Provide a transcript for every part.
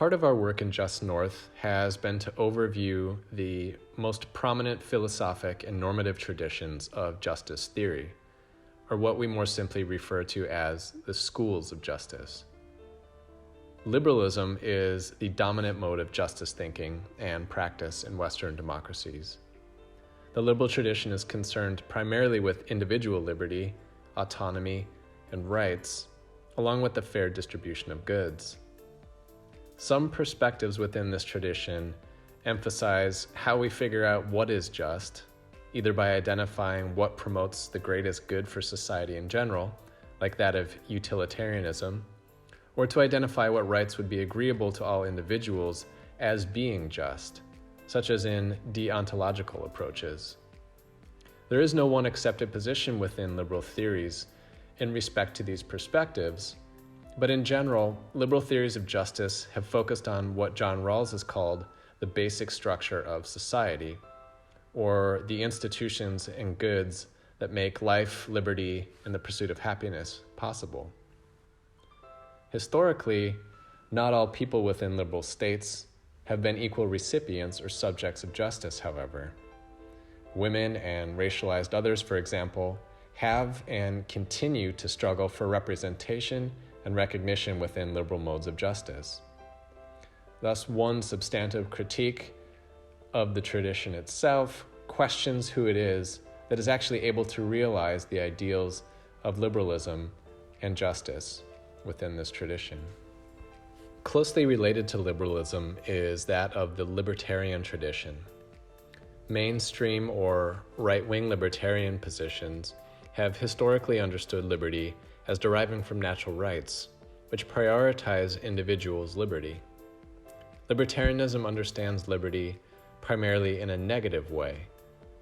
Part of our work in Just North has been to overview the most prominent philosophic and normative traditions of justice theory, or what we more simply refer to as the schools of justice. Liberalism is the dominant mode of justice thinking and practice in Western democracies. The liberal tradition is concerned primarily with individual liberty, autonomy, and rights, along with the fair distribution of goods. Some perspectives within this tradition emphasize how we figure out what is just, either by identifying what promotes the greatest good for society in general, like that of utilitarianism, or to identify what rights would be agreeable to all individuals as being just, such as in deontological approaches. There is no one accepted position within liberal theories in respect to these perspectives, but in general, liberal theories of justice have focused on what John Rawls has called the basic structure of society, or the institutions and goods that make life, liberty, and the pursuit of happiness possible. Historically, not all people within liberal states have been equal recipients or subjects of justice, however. Women and racialized others, for example, have and continue to struggle for representation and recognition within liberal modes of justice. Thus, one substantive critique of the tradition itself questions who it is that is actually able to realize the ideals of liberalism and justice within this tradition. Closely related to liberalism is that of the libertarian tradition. Mainstream or right-wing libertarian positions have historically understood liberty as deriving from natural rights, which prioritize individuals' liberty. Libertarianism understands liberty primarily in a negative way,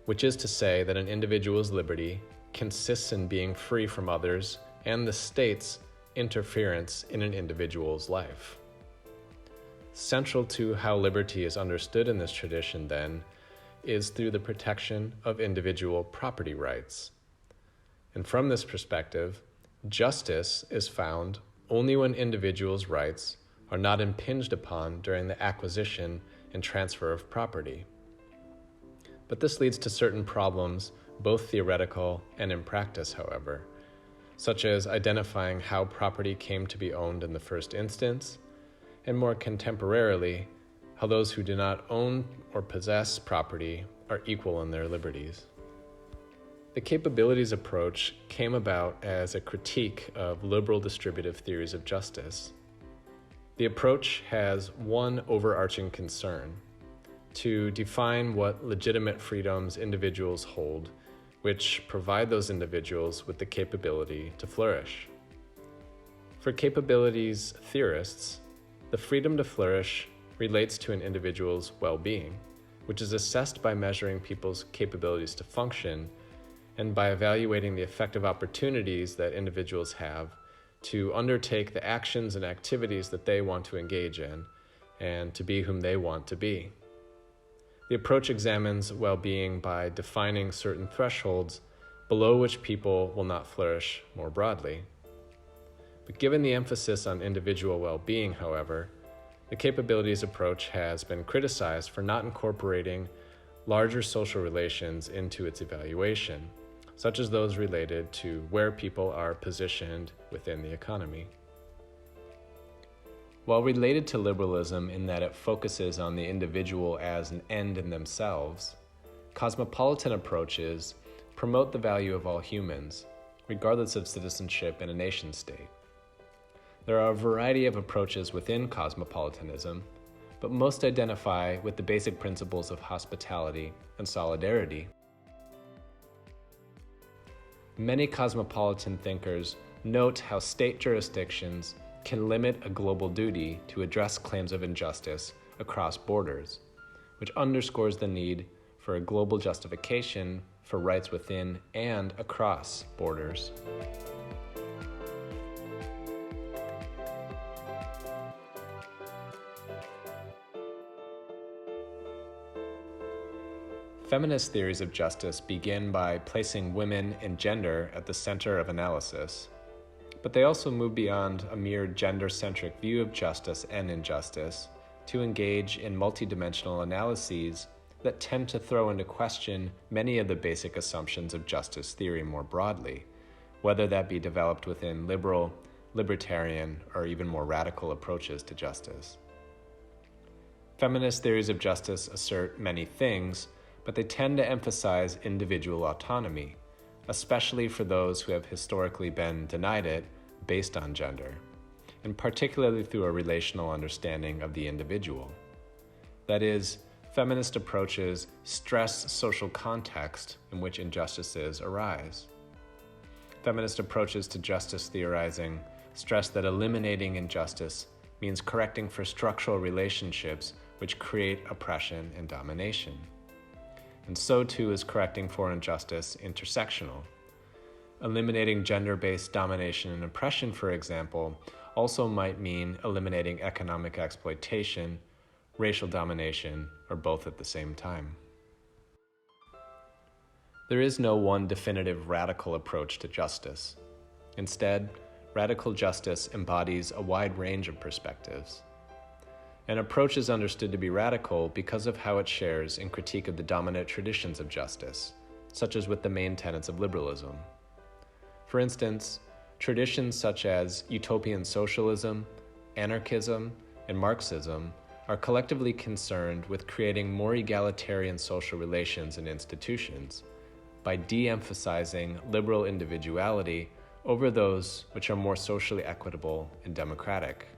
which is to say that an individual's liberty consists in being free from others and the state's interference in an individual's life. Central to how liberty is understood in this tradition, then, is through the protection of individual property rights. And from this perspective, justice is found only when individuals' rights are not impinged upon during the acquisition and transfer of property. But this leads to certain problems, both theoretical and in practice, however, such as identifying how property came to be owned in the first instance, and more contemporarily, how those who do not own or possess property are equal in their liberties. The capabilities approach came about as a critique of liberal distributive theories of justice. The approach has one overarching concern: to define what legitimate freedoms individuals hold, which provide those individuals with the capability to flourish. For capabilities theorists, the freedom to flourish relates to an individual's well-being, which is assessed by measuring people's capabilities to function and by evaluating the effective opportunities that individuals have to undertake the actions and activities that they want to engage in and to be whom they want to be. The approach examines well-being by defining certain thresholds below which people will not flourish more broadly. But given the emphasis on individual well-being, however, the capabilities approach has been criticized for not incorporating larger social relations into its evaluation, such as those related to where people are positioned within the economy. While related to liberalism in that it focuses on the individual as an end in themselves, cosmopolitan approaches promote the value of all humans, regardless of citizenship in a nation-state. There are a variety of approaches within cosmopolitanism, but most identify with the basic principles of hospitality and solidarity. Many cosmopolitan thinkers note how state jurisdictions can limit a global duty to address claims of injustice across borders, which underscores the need for a global justification for rights within and across borders. Feminist theories of justice begin by placing women and gender at the center of analysis, but but they also move beyond a mere gender-centric view of justice and injustice to engage in multidimensional analyses that tend to throw into question many of the basic assumptions of justice theory more broadly, whether that be developed within liberal, libertarian, or even more radical approaches to justice. Feminist theories of justice assert many things, but they tend to emphasize individual autonomy, especially for those who have historically been denied it based on gender, and particularly through a relational understanding of the individual. That is, feminist approaches stress social context in which injustices arise. Feminist approaches to justice theorizing stress that eliminating injustice means correcting for structural relationships which create oppression and domination. And so too is correcting for injustice intersectional. Eliminating gender-based domination and oppression, for example, also might mean eliminating economic exploitation, racial domination, or both at the same time. There is no one definitive radical approach to justice. Instead, radical justice embodies a wide range of perspectives. An approach is understood to be radical because of how it shares in critique of the dominant traditions of justice, such as with the main tenets of liberalism. For instance, traditions such as utopian socialism, anarchism, and Marxism are collectively concerned with creating more egalitarian social relations and institutions by de-emphasizing liberal individuality over those which are more socially equitable and democratic.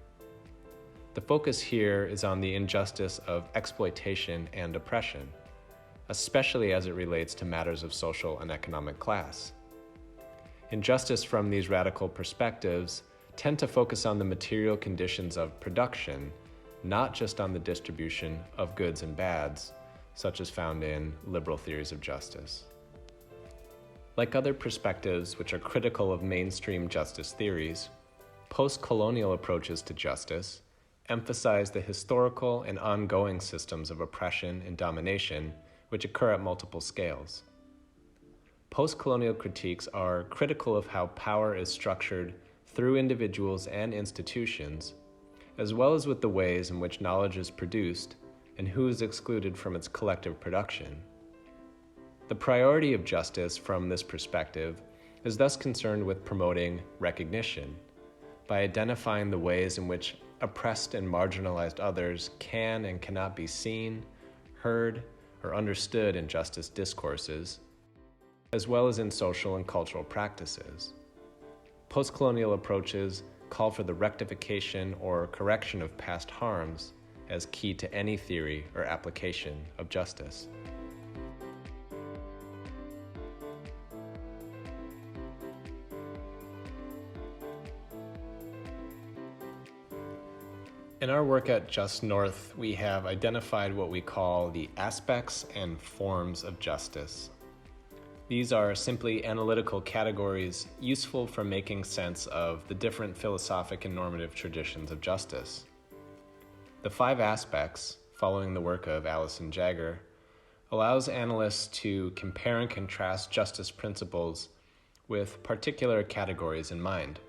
The focus here is on the injustice of exploitation and oppression, especially as it relates to matters of social and economic class. Injustice from these radical perspectives tend to focus on the material conditions of production, not just on the distribution of goods and bads, such as found in liberal theories of justice. Like other perspectives which are critical of mainstream justice theories, post-colonial approaches to justice emphasize the historical and ongoing systems of oppression and domination which occur at multiple scales. Post-colonial critiques are critical of how power is structured through individuals and institutions, as well as with the ways in which knowledge is produced and who is excluded from its collective production. The priority of justice from this perspective is thus concerned with promoting recognition by identifying the ways in which oppressed and marginalized others can and cannot be seen, heard, or understood in justice discourses, as well as in social and cultural practices. Post-colonial approaches call for the rectification or correction of past harms as key to any theory or application of justice. In our work at Just North, we have identified what we call the aspects and forms of justice. These are simply analytical categories useful for making sense of the different philosophic and normative traditions of justice. The 5 aspects, following the work of Allison Jagger, allows analysts to compare and contrast justice principles with particular categories in mind.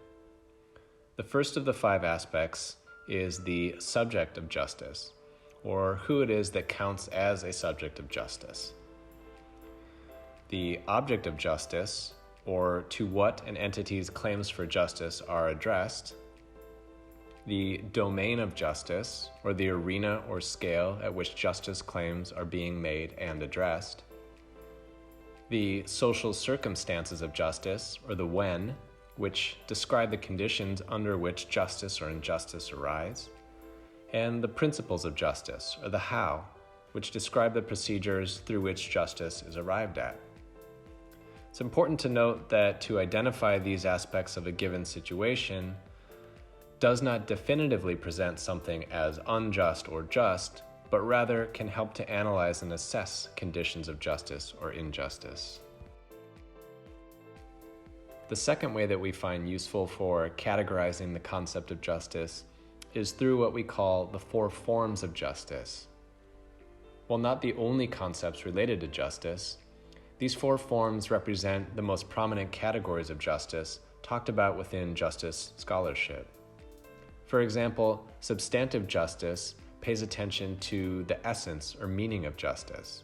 The first of the 5 aspects is the subject of justice, or who it is that counts as a subject of justice. The object of justice, or to what an entity's claims for justice are addressed. The domain of justice, or the arena or scale at which justice claims are being made and addressed. The social circumstances of justice, or the when, which describe the conditions under which justice or injustice arise, and the principles of justice, or the how, which describe the procedures through which justice is arrived at. It's important to note that to identify these aspects of a given situation does not definitively present something as unjust or just, but rather can help to analyze and assess conditions of justice or injustice. The second way that we find useful for categorizing the concept of justice is through what we call the 4 forms of justice. While not the only concepts related to justice, these 4 forms represent the most prominent categories of justice talked about within justice scholarship. For example, substantive justice pays attention to the essence or meaning of justice,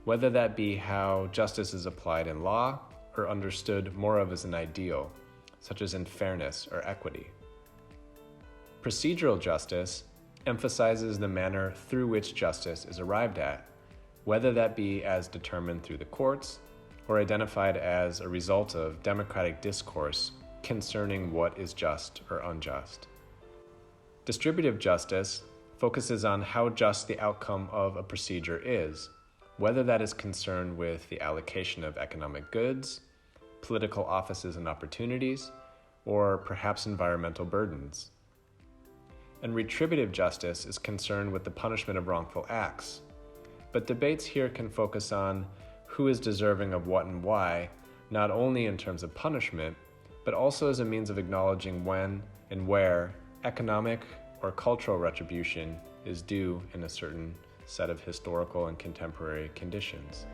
whether that be how justice is applied in law or understood more of as an ideal, such as in fairness or equity. Procedural justice emphasizes the manner through which justice is arrived at, whether that be as determined through the courts or identified as a result of democratic discourse concerning what is just or unjust. Distributive justice focuses on how just the outcome of a procedure is, whether that is concerned with the allocation of economic goods, political offices and opportunities, or perhaps environmental burdens. And retributive justice is concerned with the punishment of wrongful acts, but debates here can focus on who is deserving of what and why, not only in terms of punishment, but also as a means of acknowledging when and where economic or cultural retribution is due in a certain set of historical and contemporary conditions.